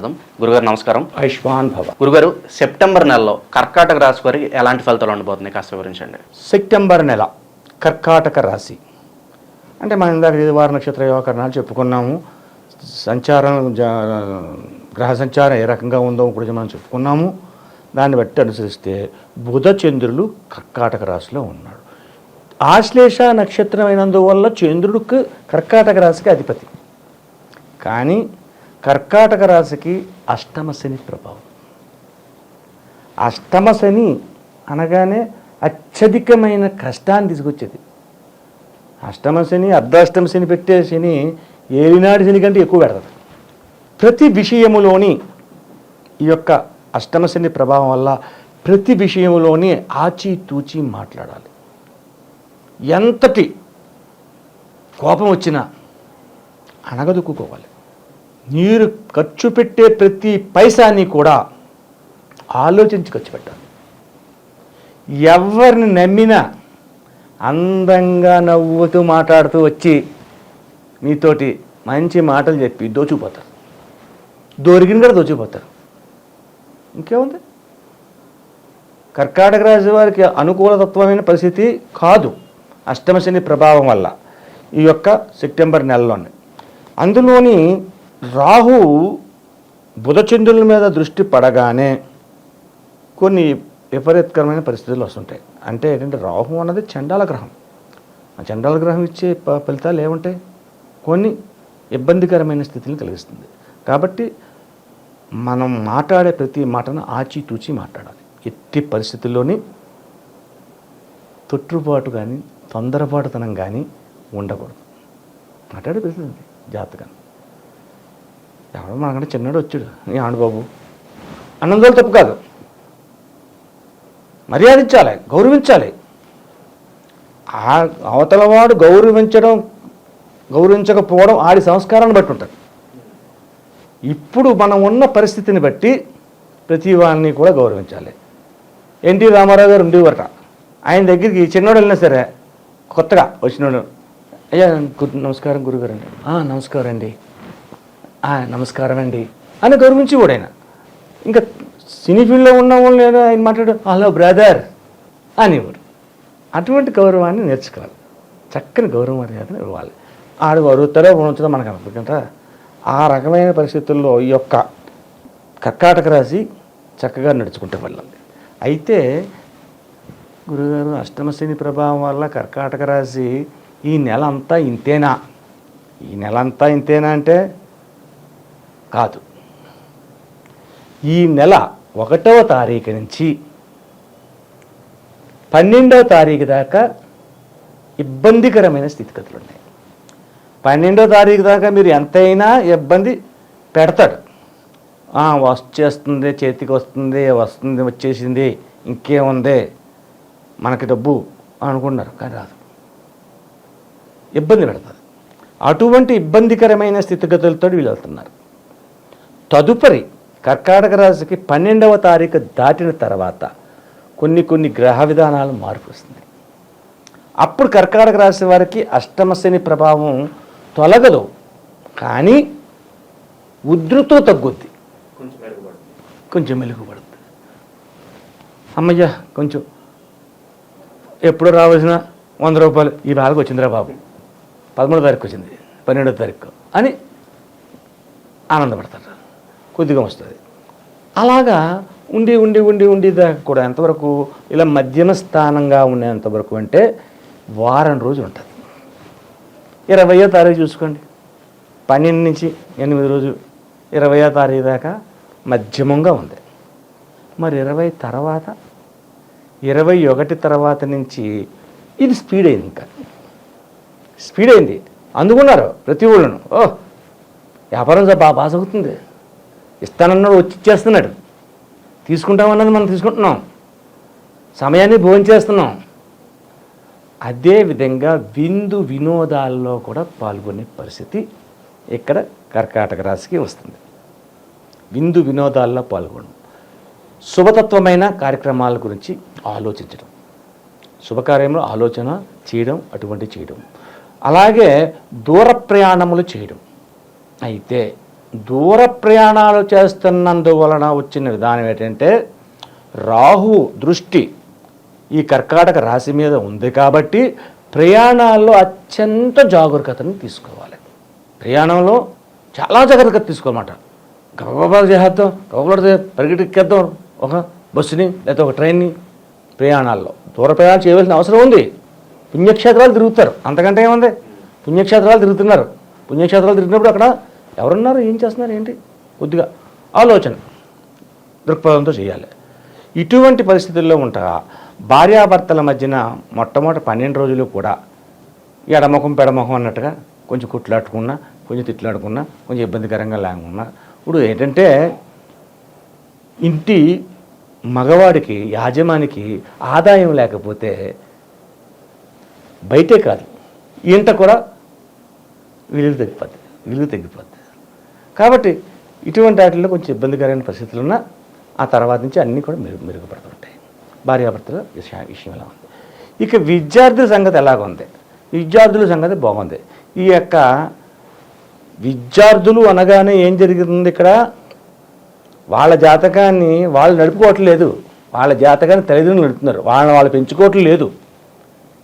మాట్లాడదాం. గురుగారు నమస్కారం. ఆయుష్మాన్ భవ. గురుగారు, సెప్టెంబర్ నెలలో కర్కాటక రాశి వారికి ఎలాంటి ఫలితాలు ఉండబోతున్నాయి కాస్త వివరించండి. సెప్టెంబర్ నెల కర్కాటక రాశి అంటే మనం ఇందాక వార నక్షత్ర యోగకరణాలు చెప్పుకున్నాము. గ్రహ సంచారం ఏ రకంగా ఉందో కూడా మనం చెప్పుకున్నాము. దాన్ని బట్టి అనుసరిస్తే బుధ చంద్రులు కర్కాటక రాశిలో ఉన్నాడు. ఆశ్లేష నక్షత్రం అయినందువల్ల చంద్రుడికి కర్కాటక రాశికి అధిపతి. కానీ కర్కాటక రాశికి అష్టమ శని ప్రభావం. అష్టమ శని అనగానే అత్యధికమైన కష్టాన్ని తీసుకొచ్చేది. అష్టమ శని అర్ధాష్టమ శని పెట్టే శని ఏలినాటి శని కంటే ఎక్కువ పెడతారు. ప్రతి విషయములోని ఈ యొక్క అష్టమ శని ప్రభావం వల్ల ప్రతి విషయంలోని ఆచితూచి మాట్లాడాలి. ఎంతటి కోపం వచ్చినా అణగదొక్కుకోవాలి. మీరు ఖర్చు పెట్టే ప్రతి పైసాని కూడా ఆలోచించి ఖర్చు పెట్టాలి. ఎవరిని నమ్మినా అందంగా నవ్వుతూ మాట్లాడుతూ వచ్చి మీతోటి మంచి మాటలు చెప్పి దోచుకుపోతారు. దొరికిన కూడా దోచుకుపోతారు. ఇంకేముంది? కర్కాటక రాశి వారికి అనుకూలతత్వమైన పరిస్థితి కాదు అష్టమ శని ప్రభావం వల్ల ఈ యొక్క సెప్టెంబర్ నెలలోనే. అందులోని రాహు బుధచంద్రుల మీద దృష్టి పడగానే కొన్ని విపరీతకరమైన పరిస్థితులు వస్తుంటాయి. అంటే ఏంటంటే రాహు అన్నది చండాల గ్రహం. ఆ చండాల గ్రహం ఇచ్చే ఫలితాలు ఏముంటాయి? కొన్ని ఇబ్బందికరమైన స్థితిని కలిగిస్తుంది. కాబట్టి మనం మాట్లాడే ప్రతి మాటను ఆచితూచి మాట్లాడాలి. ఎట్టి పరిస్థితుల్లోని తొట్టుబాటు కానీ తొందరపాటుతనం కానీ ఉండకూడదు. మాట్లాడే పరిస్థితి జాగ్రత్తగా. ఎవడో మనకంటే చిన్నడు వచ్చాడు, నీ ఆండబాబు అన్నందువల్ల తప్పు కాదు. మర్యాదించాలి, గౌరవించాలి. అవతలవాడు గౌరవించకపోవడం ఆడి సంస్కారాన్ని బట్టి ఉంటుంది. ఇప్పుడు మనం ఉన్న పరిస్థితిని బట్టి ప్రతి వారిని కూడా గౌరవించాలి. ఎన్టీ రామారావు గారు ఉండేవారట. ఆయన దగ్గరికి చిన్నోడు వెళ్ళినా సరే కొత్తగా వచ్చినోడు, అయ్యా నమస్కారం గురుగారు అండి, నమస్కారం అండి, నమస్కారం అండి అని గౌరవించి కూడా ఆయన. ఇంకా సినీ ఫీల్డ్లో ఉన్న వాళ్ళు లేదా ఆయన మాట్లాడు హలో బ్రదర్ అనేవారు. అటువంటి గౌరవాన్ని నేర్చుకోవాలి. చక్కని గౌరవ మర్యాదను ఇవ్వాలి. ఆడు అడుగుతారో ఉంచుతారో మనకు అనుకుంటా. ఆ రకమైన పరిస్థితుల్లో ఈ యొక్క కర్కాటక రాశి చక్కగా నడుచుకుంటే వెళ్ళాలి. అయితే గురుగారు అష్టమ శని ప్రభావం వల్ల కర్కాటక రాశి ఈ నెల అంతా ఇంతేనా? ఈ నెల అంతా ఇంతేనా అంటే కాదు. ఈ నెల 1వ తారీఖు నుంచి 12వ తారీఖు దాకా ఇబ్బందికరమైన స్థితిగతులు ఉన్నాయి. 12వ తారీఖు దాకా మీరు ఎంతైనా ఇబ్బంది పెడతాడు. వచ్చేస్తుంది, చేతికి వస్తుంది, వచ్చేసింది, ఇంకేముంది మనకి డబ్బు అనుకున్నారు, కానీ రాదు. ఇబ్బంది పెడతారు. అటువంటి ఇబ్బందికరమైన స్థితిగతులతో వీళ్ళు వెళ్తున్నారు. తదుపరి కర్కాటక రాశికి 12వ తారీఖు దాటిన తర్వాత కొన్ని గ్రహ విధానాలు మార్పు వస్తుంది. అప్పుడు కర్కాటక రాశి వారికి అష్టమ శని ప్రభావం తొలగదు, కానీ ఉధృతో తగ్గుద్ది, కొంచెం మెరుగుపడుతుంది. అమ్మయ్య కొంచెం ఎప్పుడు రావాల్సిన 100 రూపాయలు ఈ బాగా వచ్చిందిరా బాబు, 13వ తారీఖు వచ్చింది, 12వ తారీఖు అని ఆనందపడతారు. కొద్దిగా వస్తుంది. అలాగా ఉండి దాకా కూడా ఎంతవరకు ఇలా మధ్యమ స్థానంగా ఉండేంతవరకు అంటే వారం రోజులు ఉంటుంది. 20వ తారీఖు చూసుకోండి, 12 నుంచి 8 రోజులు, 20వ తారీఖు దాకా మధ్యమంగా ఉంది. మరి 20 తర్వాత 21 తర్వాత నుంచి ఇది స్పీడ్ అయింది. ఇంకా స్పీడ్ అయింది. అందుకున్నారు ప్రతి ఊళ్ళను. వ్యాపారం బాగా సాగుతుంది. ఇస్తానన్నాడు, వచ్చి ఇచ్చేస్తున్నాడు. తీసుకుంటామన్నది మనం తీసుకుంటున్నాం, సమయాన్ని భోంచేస్తున్నాం. అదేవిధంగా విందు వినోదాల్లో కూడా పాల్గొనే పరిస్థితి ఇక్కడ కర్కాటక రాశికి వస్తుంది. విందు వినోదాల్లో పాల్గొనడం, శుభతత్వమైన కార్యక్రమాల గురించి ఆలోచించడం, శుభకార్యంలో ఆలోచన చేయడం, అటువంటి చేయడం, అలాగే దూర ప్రయాణములు చేయడం. అయితే దూర ప్రయాణాలు చేస్తున్నందువలన వచ్చిన విధానం ఏంటంటే రాహు దృష్టి ఈ కర్కాటక రాశి మీద ఉంది కాబట్టి ప్రయాణాల్లో అత్యంత జాగరూకతను తీసుకోవాలి. ప్రయాణంలో చాలా జాగ్రత్తగా తీసుకోవాలన్నమాట. గబగబా చేద్దాం, గబగబా పరిగెట్టెక్కేద్దాం ఒక బస్సుని లేకపోతే ఒక ట్రైన్ని. ప్రయాణాల్లో దూర ప్రయాణం చేయవలసిన అవసరం ఉంది. పుణ్యక్షేత్రాలు తిరుగుతారు, అంతకంటే ఏముంది? పుణ్యక్షేత్రాలు తిరుగుతున్నారు. పుణ్యక్షేత్రాలు తిరిగినప్పుడు అక్కడ ఎవరున్నారు, ఏం చేస్తున్నారు, ఏంటి కొద్దిగా ఆలోచన దృక్పథంతో చేయాలి. ఇటువంటి పరిస్థితుల్లో ఉంటా భార్యాభర్తల మధ్యన మొట్టమొదటి 12 రోజులు కూడా ఎడముఖం పెడముఖం అన్నట్టుగా కొంచెం కుట్లాడుకున్నా, కొంచెం తిట్లాడుకున్నా, కొంచెం ఇబ్బందికరంగా లేకున్నా. ఇప్పుడు ఏంటంటే ఇంటి మగవాడికి యాజమానికి ఆదాయం లేకపోతే బయటే కాదు ఇంట కూడా విలువ తగ్గిపోద్ది. కాబట్టి ఇటువంటి వాటిల్లో కొంచెం ఇబ్బందికరమైన పరిస్థితులు ఉన్నా ఆ తర్వాత నుంచి అన్నీ కూడా మెరుగుపడుతుంటాయి. భార్యాభర్తల విషయం ఎలా ఉంది. ఇక విద్యార్థుల సంగతి ఎలాగుంది? విద్యార్థుల సంగతి బాగుంది. ఈ యొక్క విద్యార్థులు అనగానే ఏం జరుగుతుంది ఇక్కడ? వాళ్ళ జాతకాన్ని వాళ్ళు నడుపుకోవట్లేదు, వాళ్ళ జాతకాన్ని తల్లిదండ్రులు నడుపుతున్నారు. వాళ్ళని వాళ్ళు పెంచుకోవటం లేదు.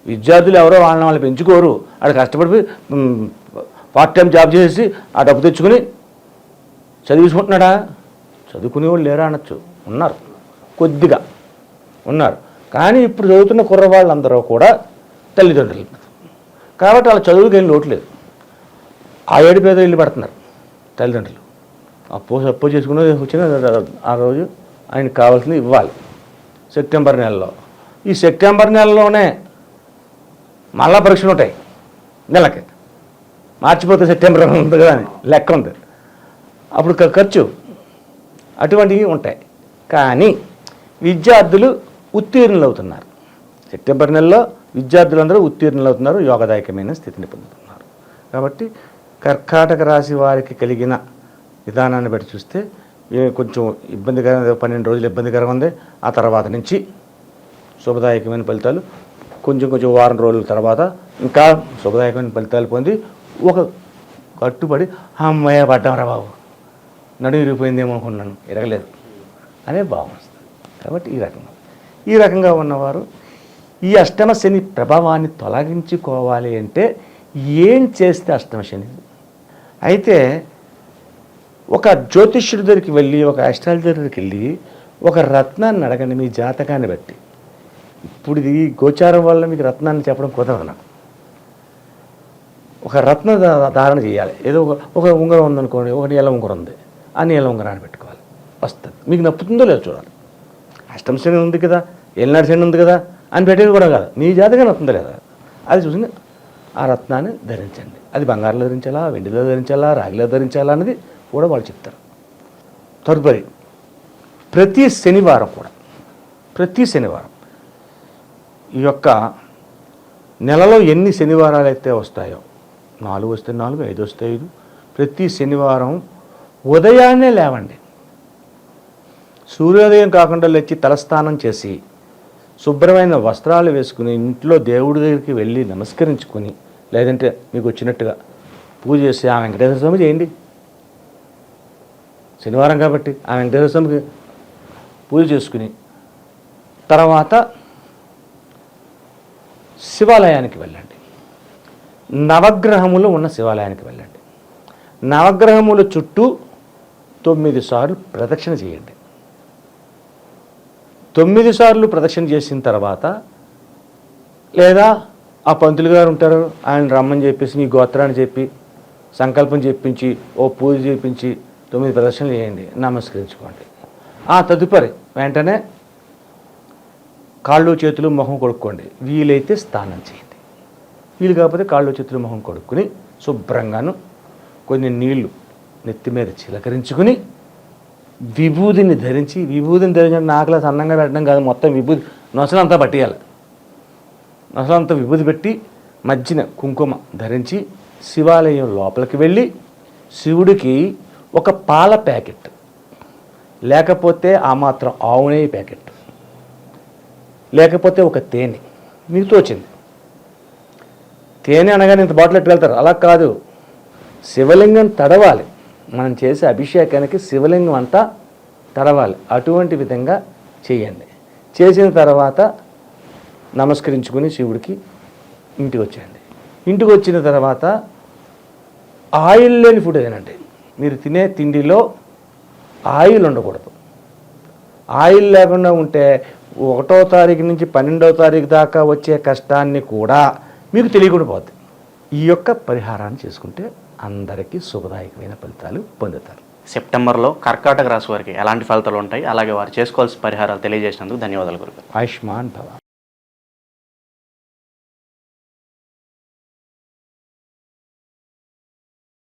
విద్యార్థులు ఎవరో వాళ్ళని వాళ్ళు పెంచుకోరు. వాళ్ళు కష్టపడి పార్ట్ టైం జాబ్ చేసి ఆ డబ్బు తెచ్చుకుని చదివించుకుంటున్నాడా? చదువుకునేవాళ్ళు లేరా అనొచ్చు, ఉన్నారు, కొద్దిగా ఉన్నారు. కానీ ఇప్పుడు చదువుతున్న కుర్రవాళ్ళందరూ కూడా తల్లిదండ్రులు కాబట్టి వాళ్ళ చదువుకి వెళ్ళి లోట్లేదు. ఆ ఏడు పేద ఇల్లు పడుతున్నారు తల్లిదండ్రులు. అప్పు చేసుకుని వచ్చిన ఆ రోజు ఆయనకు కావాల్సింది ఇవ్వాలి. సెప్టెంబర్ నెలలో, ఈ సెప్టెంబర్ నెలలోనే మళ్ళా పరీక్షలు ఉంటాయి నెలకి. మార్చిపోతే సెప్టెంబర్ ఉంది కదా అని లెక్క ఉంది. అప్పుడు ఖర్చు అటువంటివి ఉంటాయి. కానీ విద్యార్థులు ఉత్తీర్ణులు అవుతున్నారు. సెప్టెంబర్ నెలలో విద్యార్థులందరూ ఉత్తీర్ణులు అవుతున్నారు, యోగదాయకమైన స్థితిని పొందుతున్నారు. కాబట్టి కర్కాటక రాశి వారికి కలిగిన విధానాన్ని బట్టి చూస్తే కొంచెం ఇబ్బందికరంగా 12 రోజులు ఇబ్బందికరంగా ఉంది. ఆ తర్వాత నుంచి శుభదాయకమైన ఫలితాలు కొంచెం వారం రోజుల తర్వాత ఇంకా శుభదాయకమైన ఫలితాలు పొంది ఒక కట్టుబడి అమ్మయ్య పడ్డామరా బాబు, నడుము ఇరిగిపోయిందేమో అనుకున్నాను, ఇరగలేదు అనే భావం వస్తుంది. కాబట్టి ఈ రకంగా ఉన్నవారు ఈ అష్టమ శని ప్రభావాన్ని తొలగించుకోవాలి అంటే ఏం చేస్తే అష్టమ శని? అయితే ఒక జ్యోతిష్యుడి దగ్గరికి వెళ్ళి, ఒక ఆస్ట్రాలజర్ దగ్గరికి వెళ్ళి ఒక రత్నాన్ని అడగండి మీ జాతకాన్ని బట్టి. ఇప్పుడు ఇది గోచారం వల్ల మీకు రత్నాన్ని చెప్పడం కుదరదు నాకు. ఒక రత్న ధారణ చేయాలి. ఏదో ఒక ఉంగరం ఉందనుకోండి, ఒక నీల ఉంగరం ఉంది, ఆ నీల ఉంగరాన్ని పెట్టుకోవాలి, వస్తుంది. మీకు నప్పుతుందో లేదో చూడాలి. అష్టమ శని ఉంది కదా, ఏలినాడు శని ఉంది కదా అని పెట్టేది కూడా కాదు, మీ జాతకం నప్పుతుందో లేదా అది చూసి ఆ రత్నాన్ని ధరించండి. అది బంగారంలో ధరించాలా, వెండిలో ధరించాలా, రాగిలో ధరించాలా అన్నది కూడా వాళ్ళు చెప్తారు. తదుపరి ప్రతి శనివారం ఈ యొక్క నెలలో ఎన్ని శనివారాలు అయితే వస్తాయో, 4 వస్తే 4, 5 వస్తే 5, ప్రతి శనివారం ఉదయాన్నే లేవండి. సూర్యోదయం కాకుండా లేచి తలస్నానం చేసి శుభ్రమైన వస్త్రాలు వేసుకుని ఇంట్లో దేవుడి దగ్గరికి వెళ్ళి నమస్కరించుకొని, లేదంటే మీకు వచ్చినట్టుగా పూజ చేసి ఆ వెంకటేశ్వర స్వామి చేయండి. శనివారం కాబట్టి ఆ వెంకటేశ్వర స్వామికి పూజ చేసుకుని తర్వాత శివాలయానికి వెళ్ళండి. నవగ్రహములు ఉన్న శివాలయానికి వెళ్ళండి. నవగ్రహముల చుట్టూ 9 సార్లు ప్రదక్షిణ చేయండి. 9 సార్లు ప్రదక్షిణ చేసిన తర్వాత, లేదా ఆ పంతులు గారు ఉంటారు, ఆయన రమ్మని చెప్పేసి మీ గోత్రాన్ని చెప్పి సంకల్పం చెప్పించి ఓ పూజ చేయించి 9 ప్రదక్షిణలు చేయండి, నమస్కరించుకోండి. ఆ తదుపరి వెంటనే కాళ్ళు చేతులు మొహం కొడుక్కోండి. వీలైతే స్నానం చేయండి. వీలు కాకపోతే కాళ్ళు చేతులు మొహం కొడుక్కుని శుభ్రంగాను కొన్ని నీళ్లు నెత్తి మీద చిలకరించుకుని విభూదిని ధరించడం నాకులా సన్నంగా పెట్టడం కాదు, మొత్తం విభూది నొసలంతా పట్టేయాలి. నొసలంతా విభూది పెట్టి మధ్యన కుంకుమ ధరించి శివాలయం లోపలికి వెళ్ళి శివుడికి ఒక పాల ప్యాకెట్, లేకపోతే ఆ మాత్రం ఆవు నెయ్యి ప్యాకెట్, లేకపోతే ఒక తేనె, మీకు తోచింది. తేనె అనగానే ఇంత బాటిల్ ఎట్టు వెళ్తారు, అలా కాదు. శివలింగం తడవాలి, మనం చేసే అభిషేకానికి శివలింగం అంతా తడవాలి. అటువంటి విధంగా చేయండి. చేసిన తర్వాత నమస్కరించుకుని శివుడికి ఇంటికి వచ్చేయండి. ఇంటికి వచ్చిన తర్వాత ఆయిల్ లేని ఫుడ్ తినండి. మీరు తినే తిండిలో ఆయిల్ ఉండకూడదు. ఆయిల్ లేకుండా ఉంటే 1వ తారీఖు నుంచి 12వ తారీఖు దాకా వచ్చే కష్టాన్ని కూడా మీకు తెలియకుండా పోతుంది. ఈ యొక్క పరిహారాన్ని చేసుకుంటే అందరికీ శుభదాయకమైన ఫలితాలు పొందుతారు. సెప్టెంబర్లో కర్కాటక రాశి వారికి ఎలాంటి ఫలితాలు ఉంటాయి, అలాగే వారు చేసుకోవాల్సిన పరిహారాలు తెలియజేసినందుకు ధన్యవాదాలు గురుగారు. ఆయుష్మాన్ భవ.